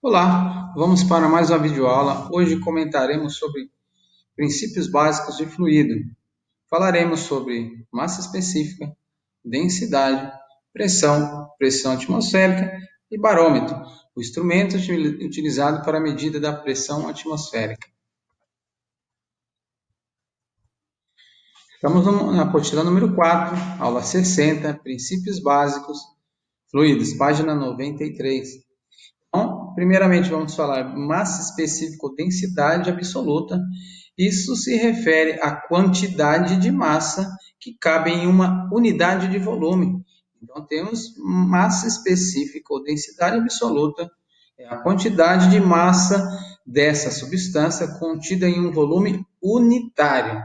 Olá, vamos para mais uma videoaula. Hoje comentaremos sobre princípios básicos de fluido. Falaremos sobre massa específica, densidade, pressão atmosférica e barômetro, o instrumento utilizado para a medida da pressão atmosférica. Estamos na apostila número 4, aula 60, princípios básicos, fluidos, página 93. Então, primeiramente vamos falar massa específica ou densidade absoluta. Isso se refere à quantidade de massa que cabe em uma unidade de volume. Então, temos massa específica ou densidade absoluta, é a quantidade de massa dessa substância contida em um volume unitário.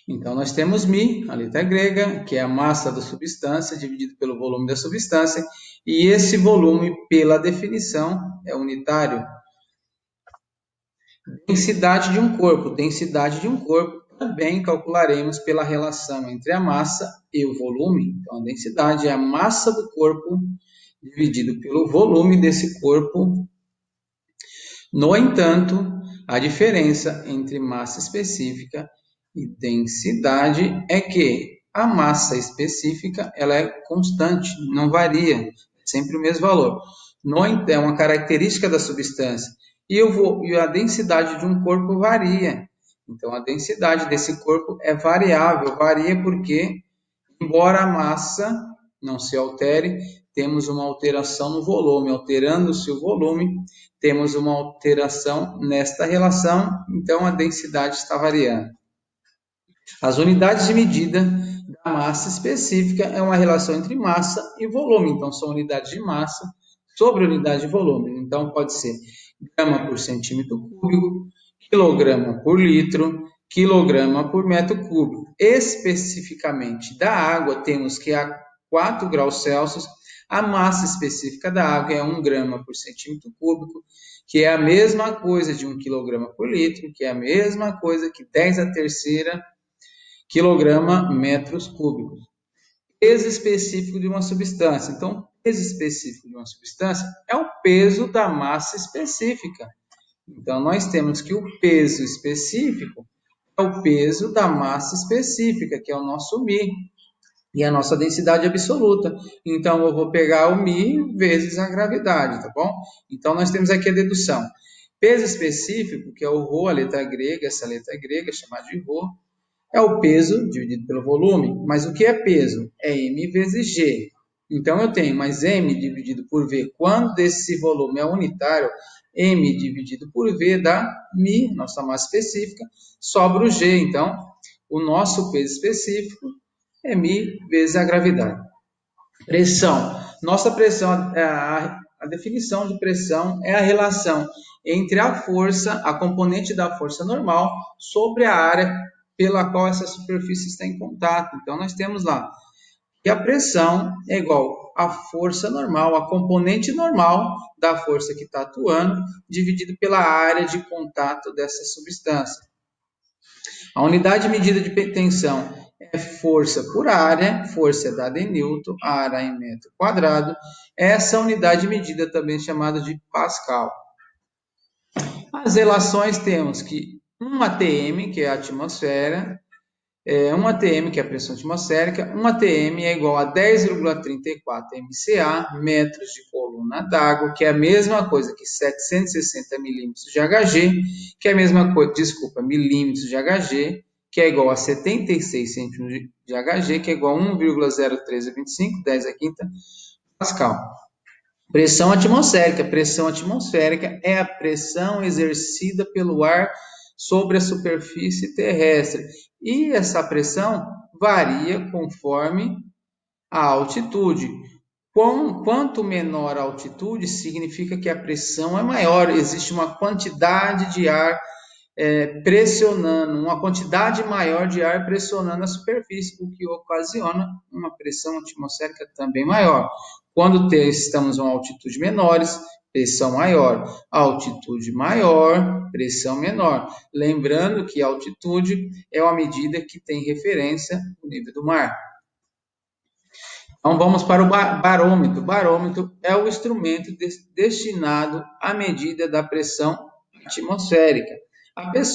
Então, nós temos μ, a letra grega, que é a massa da substância dividido pelo volume da substância, e esse volume, pela definição, é unitário. Densidade de um corpo. Densidade de um corpo também calcularemos pela relação entre a massa e o volume. Então, a densidade é a massa do corpo dividido pelo volume desse corpo. No entanto, a diferença entre massa específica e densidade é que a massa específica ela é constante, não varia, é sempre o mesmo valor. É uma característica da substância. E a densidade de um corpo varia. Então, a densidade desse corpo é variável, varia porque, embora a massa não se altere, temos uma alteração no volume. Alterando-se o volume, temos uma alteração nesta relação, então a densidade está variando. As unidades de medida da massa específica é uma relação entre massa e volume. Então, são unidades de massa sobre unidade de volume. Então, pode ser grama por centímetro cúbico, quilograma por litro, quilograma por metro cúbico. Especificamente da água, temos que a 4 graus Celsius, a massa específica da água é 1 grama por centímetro cúbico, que é a mesma coisa de 1 quilograma por litro, que é a mesma coisa que 10 a terceira quilograma metros cúbicos. Peso específico de uma substância. Então, peso específico de uma substância é o peso da massa específica. Então, nós temos que o peso específico é o peso da massa específica, que é o nosso μ, e a nossa densidade absoluta. Então, eu vou pegar o μ vezes a gravidade, tá bom? Então, nós temos aqui a dedução. Peso específico, que é o ρ, a letra grega, essa letra grega chamada de ρ, é o peso dividido pelo volume. Mas o que é peso? É m vezes g. Então, eu tenho mais m dividido por v. Quando esse volume é unitário, m dividido por v dá μ, nossa massa específica, sobra o g. Então, o nosso peso específico é μ vezes a gravidade. Pressão. Nossa pressão, a definição de pressão é a relação entre a força, a componente da força normal, sobre a área pela qual essa superfície está em contato. Então, nós temos lá que a pressão é igual à força normal, a componente normal da força que está atuando, dividido pela área de contato dessa substância. A unidade medida de tensão é força por área, força é dada em Newton, área em metro quadrado. Essa unidade medida também é chamada de Pascal. As relações temos que 1 atm, que é a atmosfera, 1 atm, que é a pressão atmosférica, 1 atm é igual a 10,34 MCA, metros de coluna d'água, que é a mesma coisa que 760 milímetros de Hg, que é a mesma coisa, milímetros de Hg, que é igual a 76 centímetros de Hg, que é igual a 1,0325, 10 a quinta, Pascal. Pressão atmosférica. Pressão atmosférica é a pressão exercida pelo ar sobre a superfície terrestre. E essa pressão varia conforme a altitude. Quanto menor a altitude, significa que a pressão é maior. Existe uma quantidade de ar pressionando, uma quantidade maior de ar pressionando a superfície, o que ocasiona uma pressão atmosférica também maior. Quando estamos em uma altitude menores, pressão maior. Altitude maior, pressão menor. Lembrando que a altitude é uma medida que tem referência ao nível do mar. Então vamos para o barômetro. O barômetro é o instrumento destinado à medida da pressão atmosférica.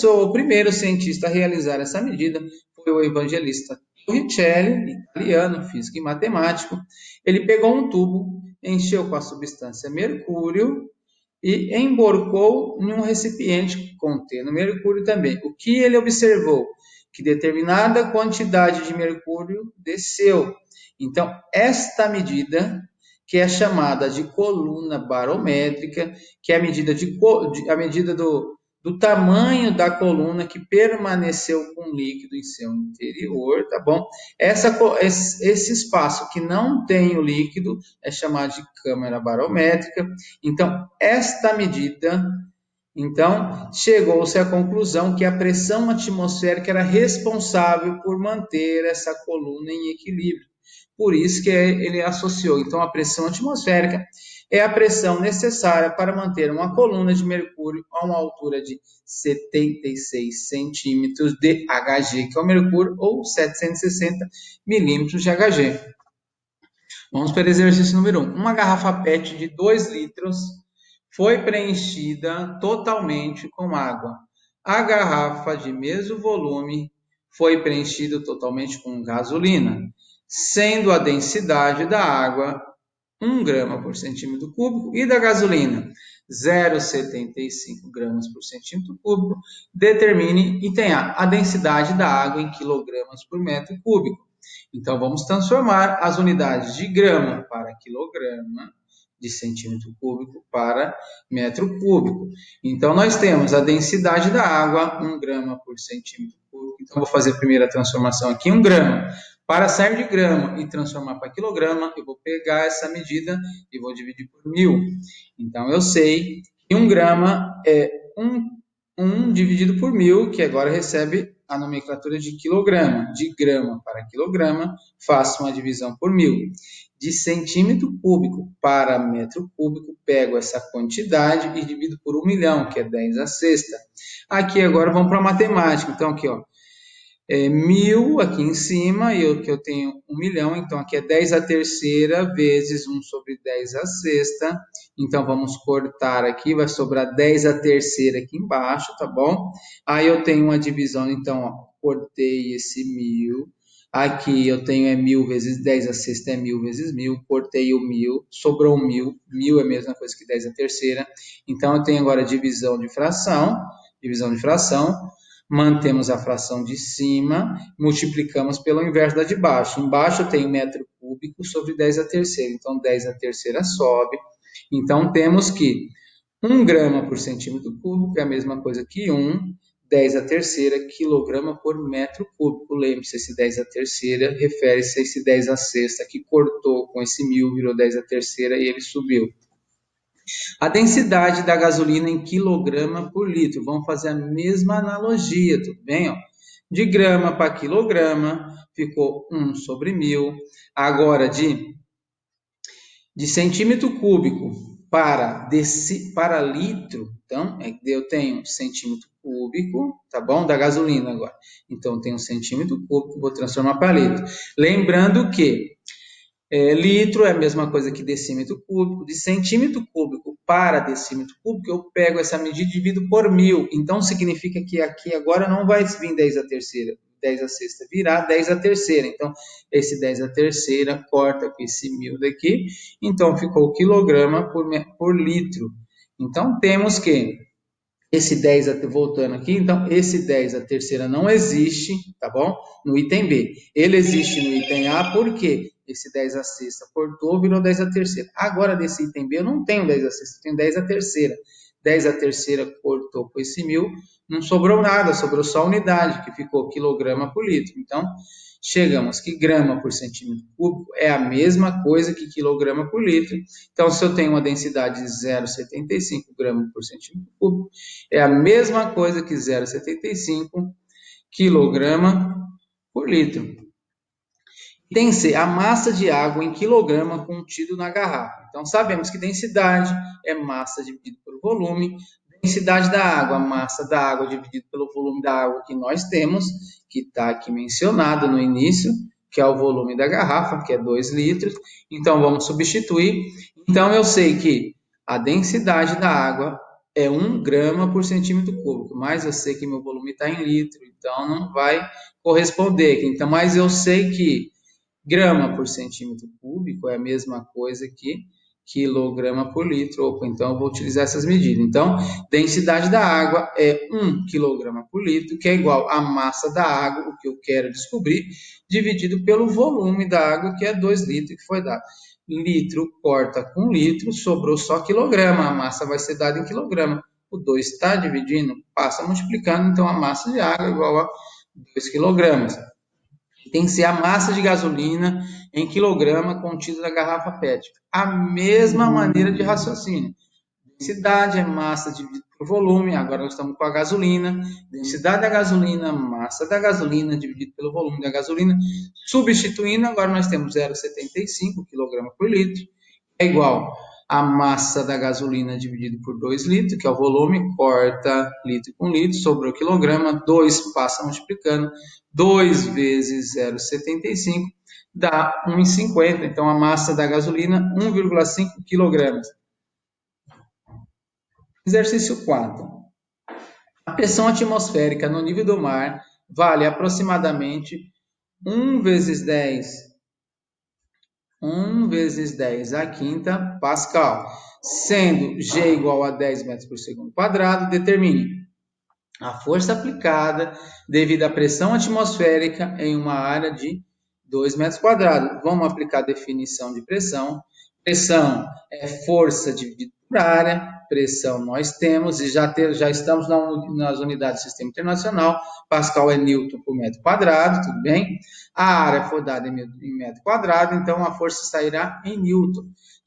O primeiro cientista a realizar essa medida foi o evangelista Torricelli, italiano, físico e matemático. Ele pegou um tubo, encheu com a substância mercúrio e emborcou em um recipiente contendo mercúrio também. O que ele observou? Que determinada quantidade de mercúrio desceu. Então, esta medida, que é chamada de coluna barométrica, que é a medida do tamanho da coluna que permaneceu com líquido em seu interior, tá bom? Esse espaço que não tem o líquido é chamado de câmara barométrica. Então, esta medida, chegou-se à conclusão que a pressão atmosférica era responsável por manter essa coluna em equilíbrio. Por isso que ele associou. Então, a pressão atmosférica é a pressão necessária para manter uma coluna de mercúrio a uma altura de 76 centímetros de Hg, que é o mercúrio, ou 760 milímetros de Hg. Vamos para o exercício número 1. Uma garrafa PET de 2 litros foi preenchida totalmente com água. A garrafa de mesmo volume foi preenchida totalmente com gasolina, sendo a densidade da água 1 grama por centímetro cúbico e da gasolina 0,75 gramas por centímetro cúbico. Determine e tenha a densidade da água em quilogramas por metro cúbico. Então, vamos transformar as unidades de grama para quilograma, de centímetro cúbico para metro cúbico. Então, nós temos a densidade da água, 1 grama por centímetro cúbico. Então, vou fazer a primeira transformação aqui, 1 grama. Para sair de grama e transformar para quilograma, eu vou pegar essa medida e vou dividir por 1000. Então, eu sei que 1 grama é 1 dividido por 1000, que agora recebe a nomenclatura de quilograma. De grama para quilograma, faço uma divisão por 1000. De centímetro cúbico para metro cúbico, pego essa quantidade e divido por 1 milhão, que é 10 a sexta. Aqui agora vamos para a matemática. Então, aqui, ó, 1000 aqui em cima, e eu tenho 1 milhão, então aqui é 10 a terceira vezes 1 sobre 10 a sexta. Então, vamos cortar aqui, vai sobrar 10 a terceira aqui embaixo, tá bom? Aí eu tenho uma divisão, então, ó, cortei esse 1000. Aqui eu tenho 1000 vezes 10 a sexta é 1000 vezes 1000, cortei o 1000, sobrou 1000. 1000 é a mesma coisa que 10 a terceira. Então, eu tenho agora divisão de fração, mantemos a fração de cima, multiplicamos pelo inverso da de baixo. Embaixo eu tenho metro cúbico sobre 10 a terceira, então 10 a terceira sobe. Então temos que 1 grama por centímetro cúbico é a mesma coisa que 10 a terceira quilograma por metro cúbico. Lembre-se, esse 10 a terceira refere-se a esse 10 a sexta que cortou com esse 1000, virou 10 a terceira e ele subiu. A densidade da gasolina em quilograma por litro. Vamos fazer a mesma analogia, tudo bem? Ó? De grama para quilograma, ficou 1 sobre 1000. Agora, de centímetro cúbico para litro, então, eu tenho centímetro cúbico, tá bom? Da gasolina agora. Então, eu tenho centímetro cúbico, vou transformar para litro. Lembrando que litro é a mesma coisa que decímetro cúbico. De centímetro cúbico para decímetro cúbico, eu pego essa medida e divido por 1000. Então, significa que aqui agora não vai vir 10 a terceira, 10 a sexta, virá 10 a terceira. Então, esse 10 a terceira corta com esse 1000 daqui. Então, ficou quilograma por litro. Então, temos que esse 10, voltando aqui, então, esse 10 a terceira não existe, tá bom? No item B. Ele existe no item A, por quê? Esse 10 a sexta cortou, virou 10 a terceira. Agora, desse item B, eu não tenho 10 a sexta, eu tenho 10 a terceira. 10 a terceira cortou com esse 1000, não sobrou nada, sobrou só a unidade, que ficou quilograma por litro. Então, chegamos que grama por centímetro cúbico é a mesma coisa que quilograma por litro. Então, se eu tenho uma densidade de 0,75 gramas por centímetro cúbico, é a mesma coisa que 0,75 quilograma por litro. Tem que ser a massa de água em quilograma contido na garrafa. Então, sabemos que densidade é massa dividido pelo volume. Densidade da água, massa da água dividido pelo volume da água que nós temos, que está aqui mencionado no início, que é o volume da garrafa, que é 2 litros. Então, vamos substituir. Então, eu sei que a densidade da água é 1 grama por centímetro cúbico, mas eu sei que meu volume está em litro, então não vai corresponder. Então, mas eu sei que grama por centímetro cúbico é a mesma coisa que quilograma por litro. Opa, então eu vou utilizar essas medidas. Então, densidade da água é 1 quilograma por litro, que é igual à massa da água, o que eu quero descobrir, dividido pelo volume da água, que é 2 litros, que foi dado. Litro corta com litro, sobrou só quilograma, a massa vai ser dada em quilograma. O 2 está dividindo, passa multiplicando, então a massa de água é igual a 2 quilogramas. Tem que ser a massa de gasolina em quilograma contida na garrafa PET. A mesma maneira de raciocínio. Densidade é massa dividido por volume. Agora nós estamos com a gasolina. Densidade da gasolina, massa da gasolina dividido pelo volume da gasolina. Substituindo, agora nós temos 0,75 kg por litro. É igual a massa da gasolina dividido por 2 litros, que é o volume, corta litro com litro, sobrou quilograma, 2 passa multiplicando, 2 vezes 0,75 dá 1,50. Então, a massa da gasolina, 1,5 quilogramas. Exercício 4. A pressão atmosférica no nível do mar vale aproximadamente 1 vezes 10 à quinta Pascal, sendo G igual a 10 metros por segundo quadrado, determine a força aplicada devido à pressão atmosférica em uma área de 2 metros quadrados. Vamos aplicar a definição de pressão. Pressão é força dividida por área. Pressão nós temos e já estamos nas unidades do Sistema Internacional. Pascal é Newton por metro quadrado, tudo bem? A área foi dada em metro quadrado, então a força sairá em Newton.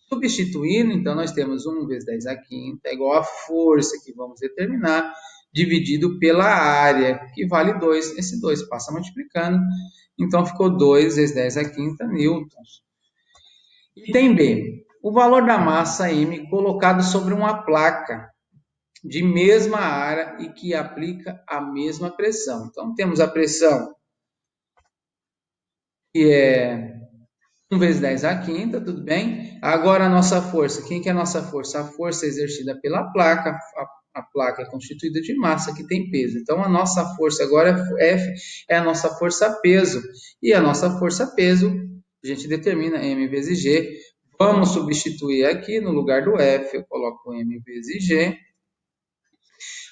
Substituindo, então nós temos 1 vezes 10 à quinta é igual a força que vamos determinar, dividido pela área, que vale 2. Esse 2 passa multiplicando, então ficou 2 vezes 10 à quinta newtons. Item B. O valor da massa M colocado sobre uma placa de mesma área e que aplica a mesma pressão. Então, temos a pressão que é 1 vezes 10 à quinta, tudo bem? Agora a nossa força. Quem que é a nossa força? A força é exercida pela placa. A placa é constituída de massa que tem peso. Então, a nossa força agora, F, é a nossa força-peso. E a nossa força-peso, a gente determina M vezes G. Vamos substituir aqui, no lugar do F, eu coloco M vezes G.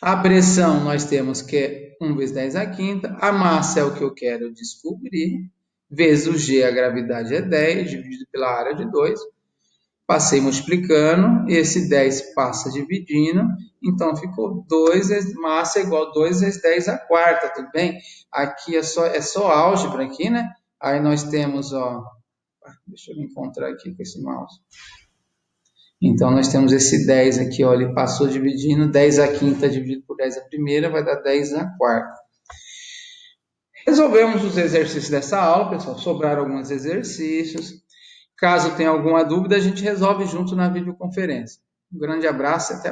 A pressão, nós temos que é 1 vezes 10 à quinta. A massa é o que eu quero descobrir. Vezes o G, a gravidade é 10, dividido pela área de 2. Passei multiplicando, esse 10 passa dividindo, então ficou 2 vezes massa igual a 2 vezes 10 à quarta, tudo bem? Aqui é só álgebra aqui, né? Aí nós temos, ó, deixa eu me encontrar aqui com esse mouse. Então, nós temos esse 10 aqui, ó, ele passou dividindo, 10 à quinta dividido por 10 à primeira, vai dar 10 à quarta. Resolvemos os exercícios dessa aula, pessoal, sobraram alguns exercícios. Caso tenha alguma dúvida, a gente resolve junto na videoconferência. Um grande abraço e até mais.